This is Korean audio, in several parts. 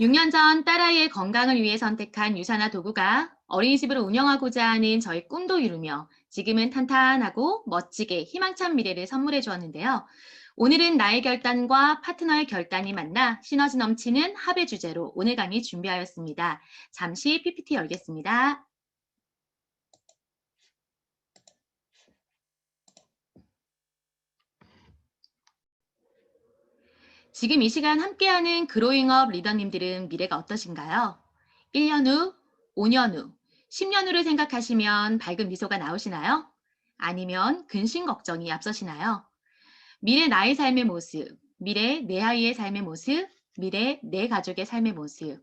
6년 전 딸아이의 건강을 위해 선택한 유산화 도구가 어린이집을 운영하고자 하는 저의 꿈도 이루며 지금은 탄탄하고 멋지게 희망찬 미래를 선물해 주었는데요. 오늘은 나의 결단과 파트너의 결단이 만나 시너지 넘치는 합의 주제로 오늘 강의 준비하였습니다. 잠시 PPT 열겠습니다. 지금 이 시간 함께하는 그로잉업 리더님들은 미래가 어떠신가요? 1년 후, 5년 후, 10년 후를 생각하시면 밝은 미소가 나오시나요? 아니면 근심 걱정이 앞서시나요? 미래 나의 삶의 모습, 미래 내 아이의 삶의 모습, 미래 내 가족의 삶의 모습.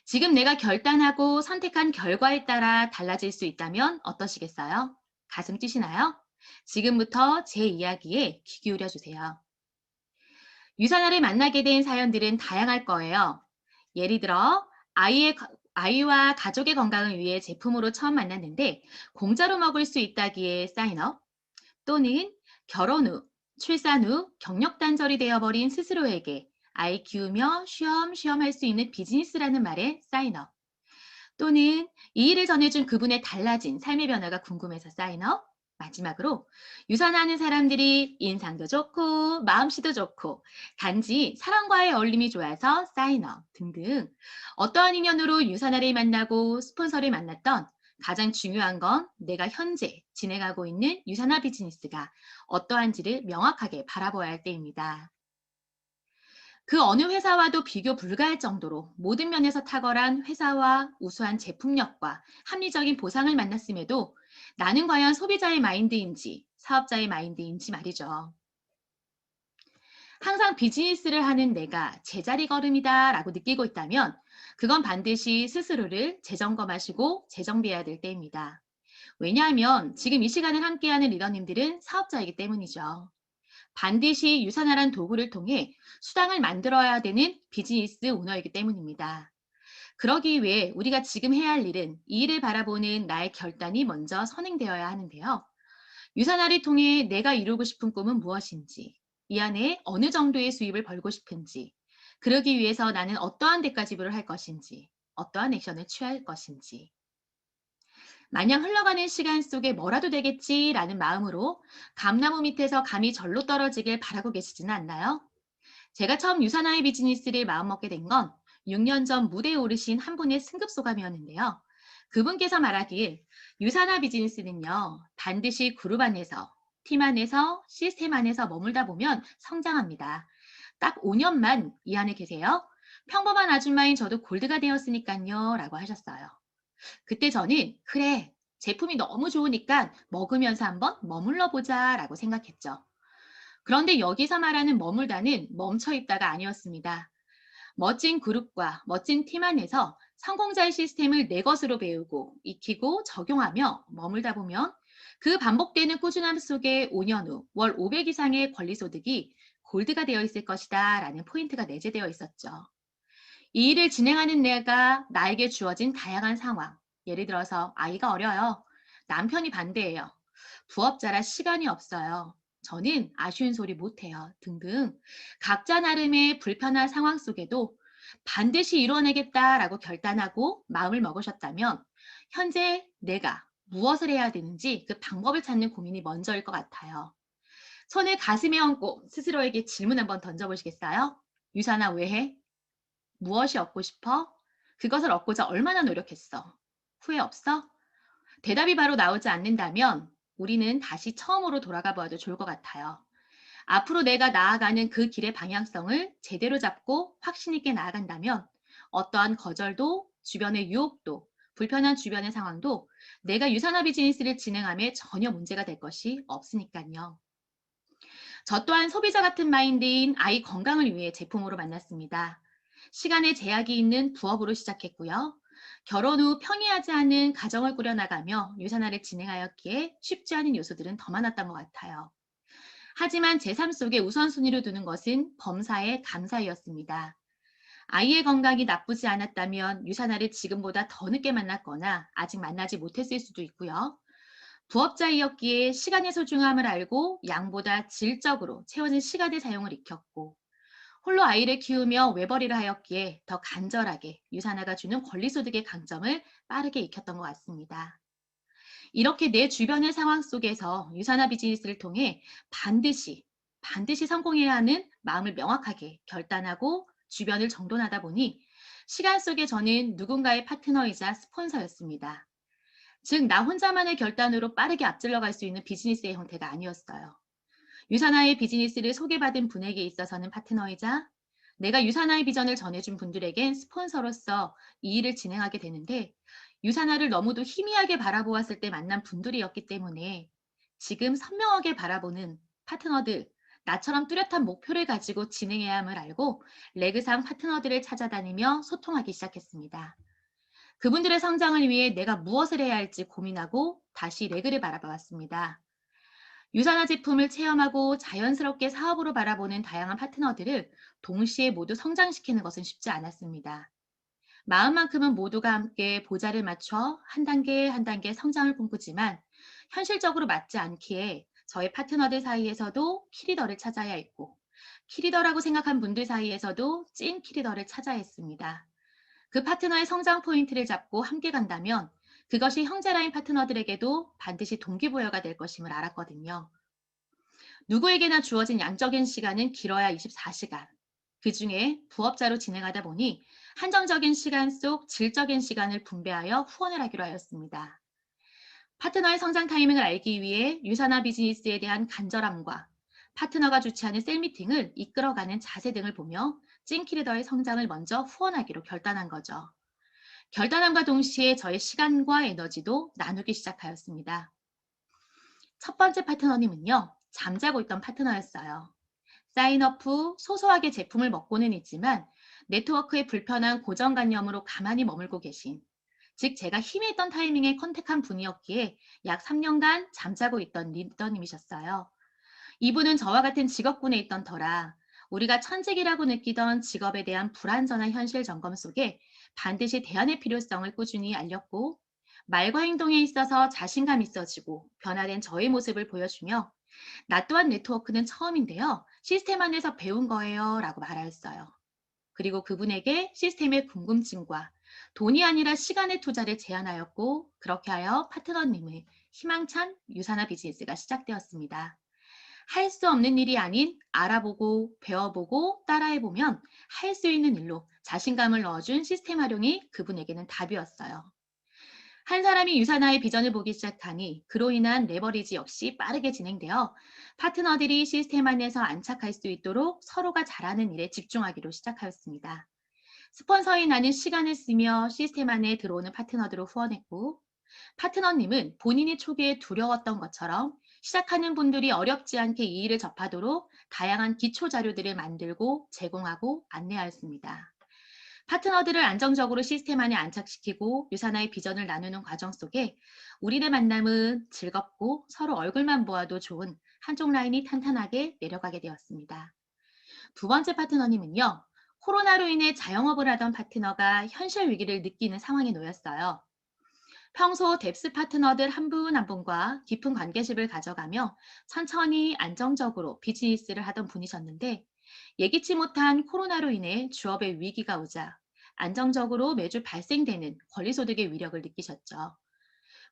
지금 내가 결단하고 선택한 결과에 따라 달라질 수 있다면 어떠시겠어요? 가슴 뛰시나요? 지금부터 제 이야기에 귀 기울여 주세요. 유산화를 만나게 된 사연들은 다양할 거예요. 예를 들어 아이와 가족의 건강을 위해 제품으로 처음 만났는데 공짜로 먹을 수 있다기에 사인업, 또는 결혼 후, 출산 후 경력 단절이 되어버린 스스로에게 아이 키우며 쉬엄쉬엄 할 수 있는 비즈니스라는 말에 사인업, 또는 이 일을 전해준 그분의 달라진 삶의 변화가 궁금해서 사인업. 마지막으로 유산하는 사람들이 인상도 좋고 마음씨도 좋고 단지 사람과의 어울림이 좋아서 사인업 등등, 어떠한 인연으로 유산화를 만나고 스폰서를 만났던 가장 중요한 건 내가 현재 진행하고 있는 유산화 비즈니스가 어떠한지를 명확하게 바라보아야 할 때입니다. 그 어느 회사와도 비교 불가할 정도로 모든 면에서 탁월한 회사와 우수한 제품력과 합리적인 보상을 만났음에도 나는 과연 소비자의 마인드인지 사업자의 마인드인지 말이죠. 항상 비즈니스를 하는 내가 제자리 걸음이다 라고 느끼고 있다면 그건 반드시 스스로를 재점검하시고 재정비해야 될 때입니다. 왜냐하면 지금 이 시간을 함께하는 리더님들은 사업자이기 때문이죠. 반드시 유산화란 도구를 통해 수당을 만들어야 되는 비즈니스 오너이기 때문입니다. 그러기 위해 우리가 지금 해야 할 일은 이 일을 바라보는 나의 결단이 먼저 선행되어야 하는데요. 유산화를 통해 내가 이루고 싶은 꿈은 무엇인지, 이 안에 어느 정도의 수입을 벌고 싶은지, 그러기 위해서 나는 어떠한 대가 지불을 할 것인지, 어떠한 액션을 취할 것인지, 마냥 흘러가는 시간 속에 뭐라도 되겠지라는 마음으로 감나무 밑에서 감이 절로 떨어지길 바라고 계시지는 않나요? 제가 처음 유산화의 비즈니스를 마음먹게 된 건 6년 전 무대에 오르신 한 분의 승급 소감이었는데요. 그분께서 말하길 유산화 비즈니스는요, 반드시 그룹 안에서, 팀 안에서, 시스템 안에서 머물다 보면 성장합니다. 딱 5년만 이 안에 계세요. 평범한 아줌마인 저도 골드가 되었으니까요 라고 하셨어요. 그때 저는 그래, 제품이 너무 좋으니까 먹으면서 한번 머물러 보자라고 생각했죠. 그런데 여기서 말하는 머물다는 멈춰 있다가 아니었습니다. 멋진 그룹과 멋진 팀 안에서 성공자의 시스템을 내 것으로 배우고 익히고 적용하며 머물다 보면 그 반복되는 꾸준함 속에 5년 후 월 500 이상의 권리소득이 골드가 되어 있을 것이다 라는 포인트가 내재되어 있었죠. 이 일을 진행하는 내가 나에게 주어진 다양한 상황, 예를 들어서 아이가 어려요. 남편이 반대해요. 부업자라 시간이 없어요. 저는 아쉬운 소리 못해요. 등등 각자 나름의 불편한 상황 속에도 반드시 이뤄내겠다라고 결단하고 마음을 먹으셨다면 현재 내가 무엇을 해야 되는지 그 방법을 찾는 고민이 먼저일 것 같아요. 손을 가슴에 얹고 스스로에게 질문 한번 던져보시겠어요? 유산아, 왜 해? 무엇이 얻고 싶어? 그것을 얻고자 얼마나 노력했어? 후회 없어? 대답이 바로 나오지 않는다면 우리는 다시 처음으로 돌아가 보아도 좋을 것 같아요. 앞으로 내가 나아가는 그 길의 방향성을 제대로 잡고 확신 있게 나아간다면 어떠한 거절도, 주변의 유혹도, 불편한 주변의 상황도 내가 유산화 비즈니스를 진행함에 전혀 문제가 될 것이 없으니까요. 저 또한 소비자 같은 마인드인 아이 건강을 위해 제품으로 만났습니다. 시간에 제약이 있는 부업으로 시작했고요. 결혼 후 평이하지 않은 가정을 꾸려나가며 유산화를 진행하였기에 쉽지 않은 요소들은 더 많았던 것 같아요. 하지만 제 삶 속에 우선순위로 두는 것은 범사의 감사이었습니다. 아이의 건강이 나쁘지 않았다면 유산화를 지금보다 더 늦게 만났거나 아직 만나지 못했을 수도 있고요. 부업자이었기에 시간의 소중함을 알고 양보다 질적으로 채워진 시간의 사용을 익혔고, 홀로 아이를 키우며 외벌이를 하였기에 더 간절하게 유산화가 주는 권리소득의 강점을 빠르게 익혔던 것 같습니다. 이렇게 내 주변의 상황 속에서 유산화 비즈니스를 통해 반드시 성공해야 하는 마음을 명확하게 결단하고 주변을 정돈하다 보니 시간 속에 저는 누군가의 파트너이자 스폰서였습니다. 즉, 나 혼자만의 결단으로 빠르게 앞질러 갈 수 있는 비즈니스의 형태가 아니었어요. 유산화의 비즈니스를 소개받은 분에게 있어서는 파트너이자 내가 유산화의 비전을 전해준 분들에겐 스폰서로서 이 일을 진행하게 되는데 유산화를 너무도 희미하게 바라보았을 때 만난 분들이었기 때문에 지금 선명하게 바라보는 파트너들, 나처럼 뚜렷한 목표를 가지고 진행해야 함을 알고 레그상 파트너들을 찾아다니며 소통하기 시작했습니다. 그분들의 성장을 위해 내가 무엇을 해야 할지 고민하고 다시 레그를 바라보았습니다. 유산화 제품을 체험하고 자연스럽게 사업으로 바라보는 다양한 파트너들을 동시에 모두 성장시키는 것은 쉽지 않았습니다. 마음만큼은 모두가 함께 보자를 맞춰 한 단계 한 단계 성장을 꿈꾸지만 현실적으로 맞지 않기에 저의 파트너들 사이에서도 키리더를 찾아야 했고 키리더라고 생각한 분들 사이에서도 찐 키리더를 찾아야 했습니다. 그 파트너의 성장 포인트를 잡고 함께 간다면 그것이 형제라인 파트너들에게도 반드시 동기부여가 될 것임을 알았거든요. 누구에게나 주어진 양적인 시간은 길어야 24시간. 그 중에 부업자로 진행하다 보니 한정적인 시간 속 질적인 시간을 분배하여 후원을 하기로 하였습니다. 파트너의 성장 타이밍을 알기 위해 유산화 비즈니스에 대한 간절함과 파트너가 주최하는 셀미팅을 이끌어가는 자세 등을 보며 찐키리더의 성장을 먼저 후원하기로 결단한 거죠. 결단함과 동시에 저의 시간과 에너지도 나누기 시작하였습니다. 첫 번째 파트너님은요, 잠자고 있던 파트너였어요. 사인업 후 소소하게 제품을 먹고는 있지만 네트워크의 불편한 고정관념으로 가만히 머물고 계신, 즉 제가 힘이 있던 타이밍에 컨택한 분이었기에 약 3년간 잠자고 있던 리더님이셨어요. 이분은 저와 같은 직업군에 있던 터라 우리가 천직이라고 느끼던 직업에 대한 불완전한 현실 점검 속에 반드시 대안의 필요성을 꾸준히 알렸고 말과 행동에 있어서 자신감 있어지고 변화된 저의 모습을 보여주며 나 또한 네트워크는 처음인데요. 시스템 안에서 배운 거예요. 라고 말하였어요. 그리고 그분에게 시스템의 궁금증과 돈이 아니라 시간의 투자를 제안하였고 그렇게 하여 파트너님의 희망찬 유산화 비즈니스가 시작되었습니다. 할 수 없는 일이 아닌 알아보고 배워보고 따라해보면 할 수 있는 일로 자신감을 넣어준 시스템 활용이 그분에게는 답이었어요. 한 사람이 유산화의 비전을 보기 시작하니 그로 인한 레버리지 역시 빠르게 진행되어 파트너들이 시스템 안에서 안착할 수 있도록 서로가 잘하는 일에 집중하기로 시작하였습니다. 스폰서인 나는 시간을 쓰며 시스템 안에 들어오는 파트너들을 후원했고 파트너님은 본인이 초기에 두려웠던 것처럼 시작하는 분들이 어렵지 않게 이 일을 접하도록 다양한 기초 자료들을 만들고 제공하고 안내하였습니다. 파트너들을 안정적으로 시스템 안에 안착시키고 유산화의 비전을 나누는 과정 속에 우리의 만남은 즐겁고 서로 얼굴만 보아도 좋은 한쪽 라인이 탄탄하게 내려가게 되었습니다. 두 번째 파트너님은요. 코로나로 인해 자영업을 하던 파트너가 현실 위기를 느끼는 상황에 놓였어요. 평소 뎁스 파트너들 한 분 한 분과 깊은 관계십을 가져가며 천천히 안정적으로 비즈니스를 하던 분이셨는데 예기치 못한 코로나로 인해 주업의 위기가 오자 안정적으로 매주 발생되는 권리소득의 위력을 느끼셨죠.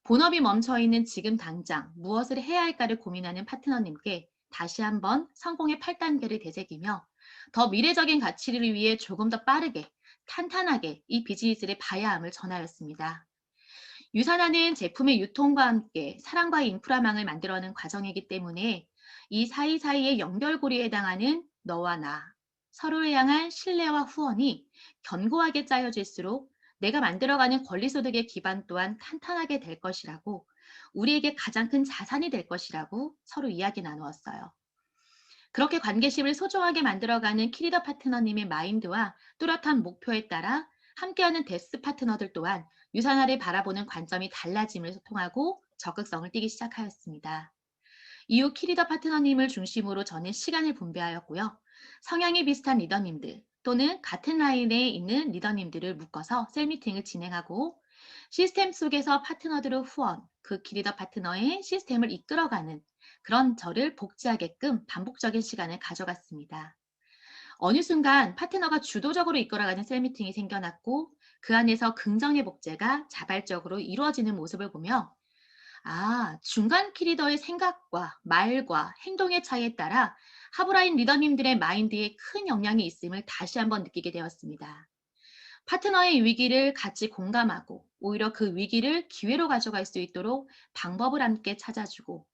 본업이 멈춰있는 지금 당장 무엇을 해야 할까를 고민하는 파트너님께 다시 한번 성공의 8단계를 되새기며 더 미래적인 가치를 위해 조금 더 빠르게 탄탄하게 이 비즈니스를 봐야 함을 전하였습니다. 유산화는 제품의 유통과 함께 사랑과의 인프라망을 만들어내는 과정이기 때문에 이 사이사이의 연결고리에 해당하는 너와 나, 서로를 향한 신뢰와 후원이 견고하게 짜여질수록 내가 만들어가는 권리소득의 기반 또한 탄탄하게 될 것이라고 우리에게 가장 큰 자산이 될 것이라고 서로 이야기 나누었어요. 그렇게 관계심을 소중하게 만들어가는 키리더 파트너님의 마인드와 뚜렷한 목표에 따라 함께하는 데스 파트너들 또한 유산화를 바라보는 관점이 달라짐을 소통하고 적극성을 띠기 시작하였습니다. 이후 키리더 파트너님을 중심으로 저는 시간을 분배하였고요. 성향이 비슷한 리더님들 또는 같은 라인에 있는 리더님들을 묶어서 셀미팅을 진행하고 시스템 속에서 파트너들의 후원, 그 키리더 파트너의 시스템을 이끌어가는 그런 저를 복지하게끔 반복적인 시간을 가져갔습니다. 어느 순간 파트너가 주도적으로 이끌어가는 셀 미팅이 생겨났고 그 안에서 긍정의 복제가 자발적으로 이루어지는 모습을 보며 중간 키 리더의 생각과 말과 행동의 차이에 따라 하브라인 리더님들의 마인드에 큰 영향이 있음을 다시 한번 느끼게 되었습니다. 파트너의 위기를 같이 공감하고 오히려 그 위기를 기회로 가져갈 수 있도록 방법을 함께 찾아주고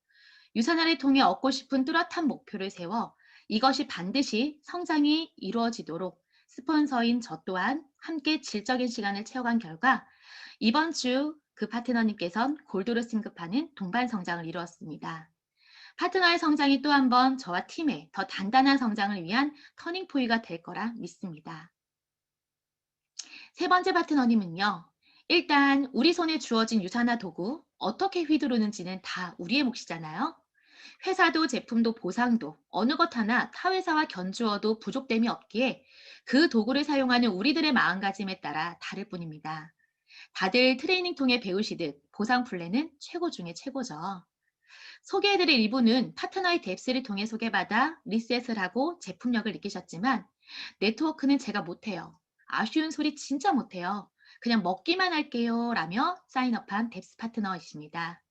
유산화를 통해 얻고 싶은 뚜렷한 목표를 세워 이것이 반드시 성장이 이루어지도록 스폰서인 저 또한 함께 질적인 시간을 채워간 결과 이번 주 그 파트너님께선 골드로 승급하는 동반 성장을 이루었습니다. 파트너의 성장이 또 한 번 저와 팀의 더 단단한 성장을 위한 터닝 포인트가 될 거라 믿습니다. 세 번째 파트너님은요. 일단 우리 손에 주어진 유산화 도구 어떻게 휘두르는지는 다 우리의 몫이잖아요. 회사도 제품도 보상도 어느 것 하나 타 회사와 견주어도 부족됨이 없기에 그 도구를 사용하는 우리들의 마음가짐에 따라 다를 뿐입니다. 다들 트레이닝 통해 배우시듯 보상 플랜은 최고 중에 최고죠. 소개해드릴 이분은 파트너의 뎁스를 통해 소개받아 리셋을 하고 제품력을 느끼셨지만 네트워크는 제가 못해요. 아쉬운 소리 진짜 못해요. 그냥 먹기만 할게요 라며 사인업한 뎁스 파트너이십니다.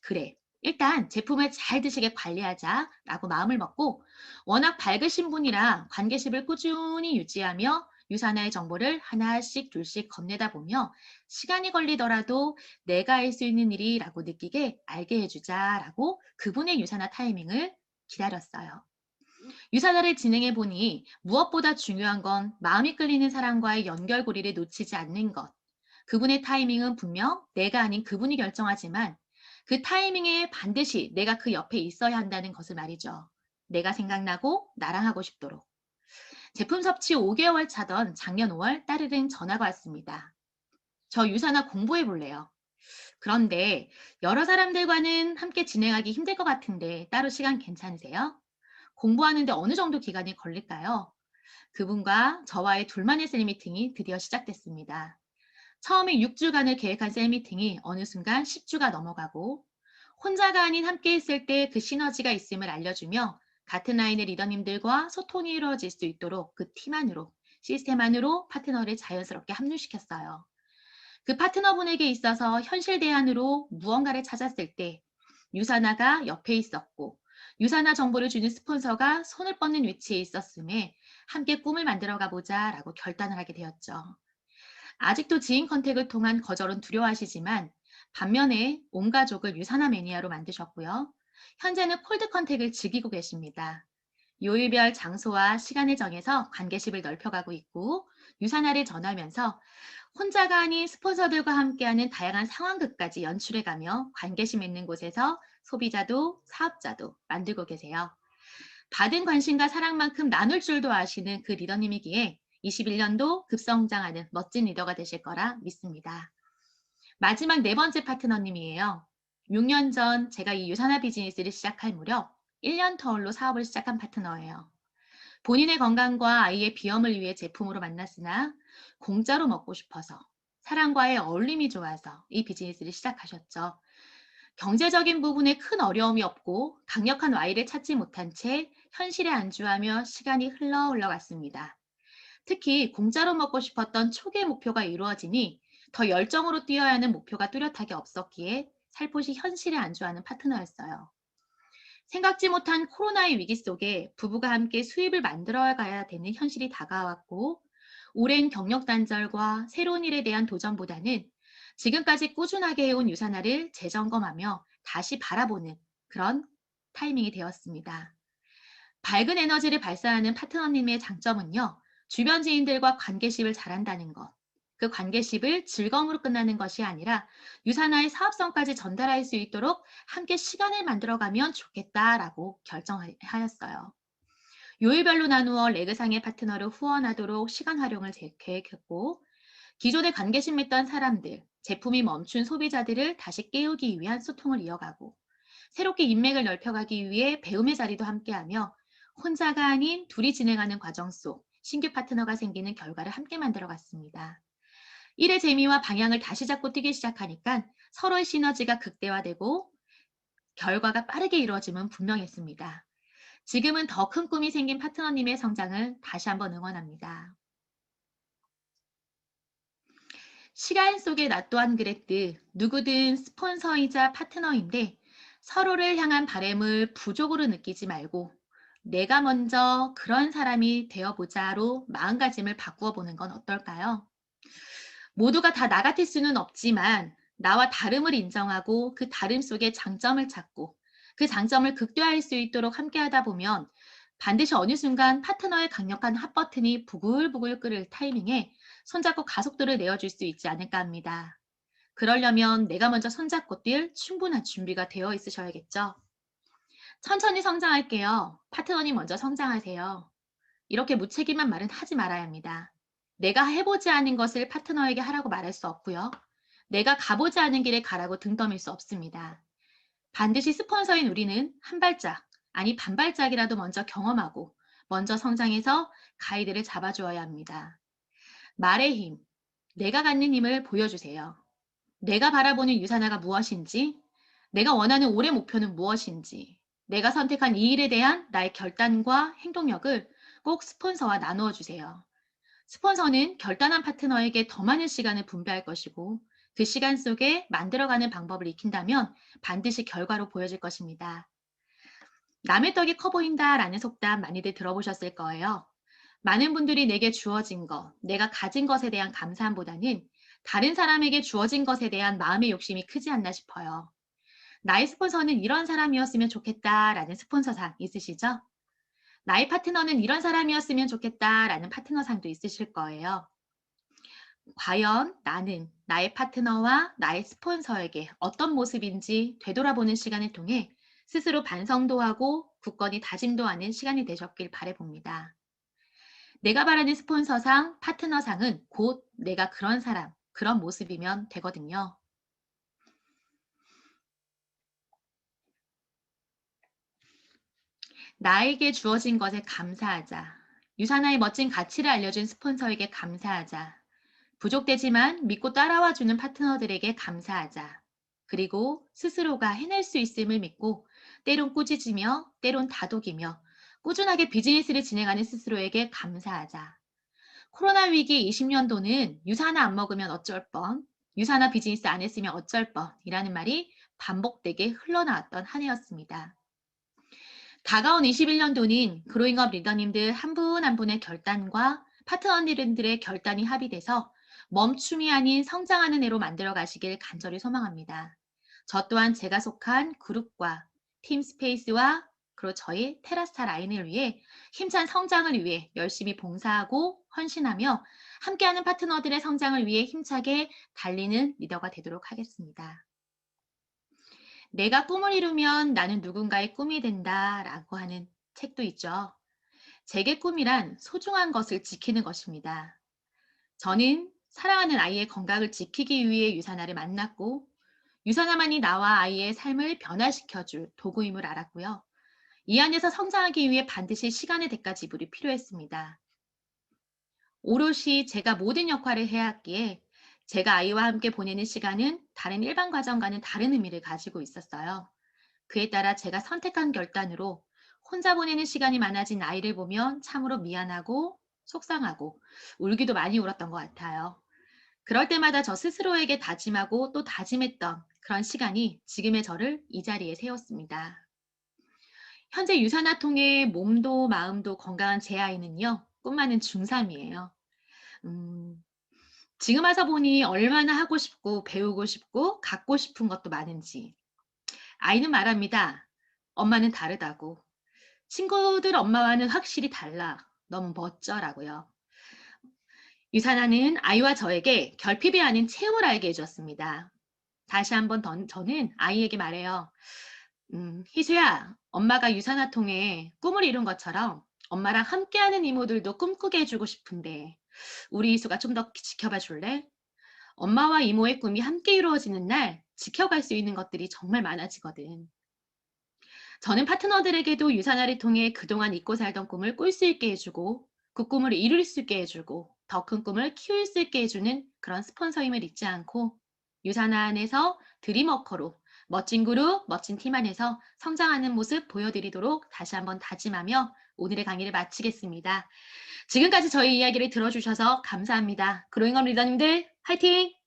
그래, 일단 제품을 잘 드시게 관리하자 라고 마음을 먹고 워낙 밝으신 분이라 관계십을 꾸준히 유지하며 유산화의 정보를 하나씩 둘씩 건네다 보며 시간이 걸리더라도 내가 할 수 있는 일이라고 느끼게 알게 해주자라고 그분의 유산화 타이밍을 기다렸어요. 유산화를 진행해 보니 무엇보다 중요한 건 마음이 끌리는 사람과의 연결고리를 놓치지 않는 것. 그분의 타이밍은 분명 내가 아닌 그분이 결정하지만 그 타이밍에 반드시 내가 그 옆에 있어야 한다는 것을 말이죠. 내가 생각나고 나랑 하고 싶도록. 제품 섭취 5개월 차던 작년 5월 따르릉 전화가 왔습니다. 저 유산화 공부해 볼래요. 그런데 여러 사람들과는 함께 진행하기 힘들 것 같은데 따로 시간 괜찮으세요? 공부하는데 어느 정도 기간이 걸릴까요? 그분과 저와의 둘만의 셀 미팅이 드디어 시작됐습니다. 처음에 6주간을 계획한 셀 미팅이 어느 순간 10주가 넘어가고 혼자가 아닌 함께 있을 때 그 시너지가 있음을 알려주며 같은 라인의 리더님들과 소통이 이루어질 수 있도록 그 팀 안으로 시스템 안으로 파트너를 자연스럽게 합류시켰어요. 그 파트너분에게 있어서 현실 대안으로 무언가를 찾았을 때 유산화가 옆에 있었고 유산화 정보를 주는 스폰서가 손을 뻗는 위치에 있었음에 함께 꿈을 만들어가 보자라고 결단을 하게 되었죠. 아직도 지인 컨택을 통한 거절은 두려워하시지만 반면에 온 가족을 유산화 매니아로 만드셨고요. 현재는 콜드 컨택을 즐기고 계십니다. 요일별 장소와 시간을 정해서 관계십을 넓혀가고 있고 유산화를 전하면서 혼자가 아닌 스폰서들과 함께하는 다양한 상황극까지 연출해가며 관계심 있는 곳에서 소비자도 사업자도 만들고 계세요. 받은 관심과 사랑만큼 나눌 줄도 아시는 그 리더님이기에 21년도 급성장하는 멋진 리더가 되실 거라 믿습니다. 마지막 네 번째 파트너님이에요. 6년 전 제가 이 유산화 비즈니스를 시작할 무렵 1년 터울로 사업을 시작한 파트너예요. 본인의 건강과 아이의 비염을 위해 제품으로 만났으나 공짜로 먹고 싶어서 사람과의 어울림이 좋아서 이 비즈니스를 시작하셨죠. 경제적인 부분에 큰 어려움이 없고 강력한 Y를 찾지 못한 채 현실에 안주하며 시간이 흘러갔습니다. 특히 공짜로 먹고 싶었던 초기의 목표가 이루어지니 더 열정으로 뛰어야 하는 목표가 뚜렷하게 없었기에 살포시 현실에 안주하는 파트너였어요. 생각지 못한 코로나의 위기 속에 부부가 함께 수입을 만들어가야 되는 현실이 다가왔고 오랜 경력 단절과 새로운 일에 대한 도전보다는 지금까지 꾸준하게 해온 유산화를 재점검하며 다시 바라보는 그런 타이밍이 되었습니다. 밝은 에너지를 발산하는 파트너님의 장점은요. 주변 지인들과 관계십을 잘한다는 것. 그 관계십을 즐거움으로 끝나는 것이 아니라 유산화의 사업성까지 전달할 수 있도록 함께 시간을 만들어가면 좋겠다라고 결정하였어요. 요일별로 나누어 레그상의 파트너를 후원하도록 시간 활용을 계획했고 기존에 관계심 맺던 사람들, 제품이 멈춘 소비자들을 다시 깨우기 위한 소통을 이어가고 새롭게 인맥을 넓혀가기 위해 배움의 자리도 함께하며 혼자가 아닌 둘이 진행하는 과정 속 신규 파트너가 생기는 결과를 함께 만들어갔습니다. 일의 재미와 방향을 다시 잡고 뛰기 시작하니까 서로의 시너지가 극대화되고 결과가 빠르게 이루어짐은 분명했습니다. 지금은 더 큰 꿈이 생긴 파트너님의 성장을 다시 한번 응원합니다. 시간 속의 나 또한 그랬듯 누구든 스폰서이자 파트너인데 서로를 향한 바램을 부족으로 느끼지 말고 내가 먼저 그런 사람이 되어보자로 마음가짐을 바꾸어 보는 건 어떨까요? 모두가 다 나 같을 수는 없지만 나와 다름을 인정하고 그 다름 속에 장점을 찾고 그 장점을 극대화할 수 있도록 함께하다 보면 반드시 어느 순간 파트너의 강력한 핫버튼이 부글부글 끓을 타이밍에 손잡고 가속도를 내어줄 수 있지 않을까 합니다. 그러려면 내가 먼저 손잡고 뛸 충분한 준비가 되어 있으셔야겠죠. 천천히 성장할게요. 파트너님 먼저 성장하세요. 이렇게 무책임한 말은 하지 말아야 합니다. 내가 해보지 않은 것을 파트너에게 하라고 말할 수 없고요. 내가 가보지 않은 길에 가라고 등 떠밀 수 없습니다. 반드시 스폰서인 우리는 한 발짝, 아니 반 발짝이라도 먼저 경험하고 먼저 성장해서 가이드를 잡아주어야 합니다. 말의 힘, 내가 갖는 힘을 보여주세요. 내가 바라보는 유산화가 무엇인지, 내가 원하는 올해 목표는 무엇인지, 내가 선택한 이 일에 대한 나의 결단과 행동력을 꼭 스폰서와 나누어 주세요. 스폰서는 결단한 파트너에게 더 많은 시간을 분배할 것이고 그 시간 속에 만들어가는 방법을 익힌다면 반드시 결과로 보여질 것입니다. 남의 떡이 커 보인다라는 속담 많이들 들어보셨을 거예요. 많은 분들이 내게 주어진 것, 내가 가진 것에 대한 감사함보다는 다른 사람에게 주어진 것에 대한 마음의 욕심이 크지 않나 싶어요. 나의 스폰서는 이런 사람이었으면 좋겠다라는 스폰서상 있으시죠? 나의 파트너는 이런 사람이었으면 좋겠다라는 파트너상도 있으실 거예요. 과연 나는 나의 파트너와 나의 스폰서에게 어떤 모습인지 되돌아보는 시간을 통해 스스로 반성도 하고 굳건히 다짐도 하는 시간이 되셨길 바라봅니다. 내가 바라는 스폰서상, 파트너상은 곧 내가 그런 사람, 그런 모습이면 되거든요. 나에게 주어진 것에 감사하자. 유산화의 멋진 가치를 알려준 스폰서에게 감사하자. 부족되지만 믿고 따라와주는 파트너들에게 감사하자. 그리고 스스로가 해낼 수 있음을 믿고 때론 꾸짖으며 때론 다독이며 꾸준하게 비즈니스를 진행하는 스스로에게 감사하자. 코로나 위기 20년도는 유산화 안 먹으면 어쩔 뻔, 유산화 비즈니스 안 했으면 어쩔 뻔이라는 말이 반복되게 흘러나왔던 한 해였습니다. 다가온 21년도는 그로잉업 리더님들 한 분 한 분의 결단과 파트너님들의 결단이 합의돼서 멈춤이 아닌 성장하는 해로 만들어 가시길 간절히 소망합니다. 저 또한 제가 속한 그룹과 팀 스페이스와 그리고 저희 테라스타 라인을 위해 힘찬 성장을 위해 열심히 봉사하고 헌신하며 함께하는 파트너들의 성장을 위해 힘차게 달리는 리더가 되도록 하겠습니다. 내가 꿈을 이루면 나는 누군가의 꿈이 된다라고 하는 책도 있죠. 제게 꿈이란 소중한 것을 지키는 것입니다. 저는 사랑하는 아이의 건강을 지키기 위해 유산화를 만났고 유산화만이 나와 아이의 삶을 변화시켜줄 도구임을 알았고요. 이 안에서 성장하기 위해 반드시 시간의 대가 지불이 필요했습니다. 오롯이 제가 모든 역할을 해야 했기에 제가 아이와 함께 보내는 시간은 다른 일반 가정과는 다른 의미를 가지고 있었어요. 그에 따라 제가 선택한 결단으로 혼자 보내는 시간이 많아진 아이를 보면 참으로 미안하고 속상하고 울기도 많이 울었던 것 같아요. 그럴 때마다 저 스스로에게 다짐하고 또 다짐했던 그런 시간이 지금의 저를 이 자리에 세웠습니다. 현재 유산화 통해 몸도 마음도 건강한 제 아이는요, 꿈 많은 중3이에요. 음, 지금 와서 보니 얼마나 하고 싶고 배우고 싶고 갖고 싶은 것도 많은지. 아이는 말합니다. 엄마는 다르다고. 친구들 엄마와는 확실히 달라. 너무 멋져라고요. 유산화는 아이와 저에게 결핍이 아닌 체험을 알게 해줬습니다. 다시 한번 저는 아이에게 말해요. 희수야, 엄마가 유산화 통해 꿈을 이룬 것처럼 엄마랑 함께하는 이모들도 꿈꾸게 해주고 싶은데 우리 희수가 좀 더 지켜봐 줄래? 엄마와 이모의 꿈이 함께 이루어지는 날 지켜갈 수 있는 것들이 정말 많아지거든. 저는 파트너들에게도 유산화를 통해 그동안 잊고 살던 꿈을 꿀 수 있게 해주고 그 꿈을 이룰 수 있게 해주고 더 큰 꿈을 키울 수 있게 해주는 그런 스폰서임을 잊지 않고 유산화 안에서 드림워커로 멋진 그룹, 멋진 팀 안에서 성장하는 모습 보여드리도록 다시 한번 다짐하며 오늘의 강의를 마치겠습니다. 지금까지 저희 이야기를 들어주셔서 감사합니다. 그로잉업 리더님들 화이팅!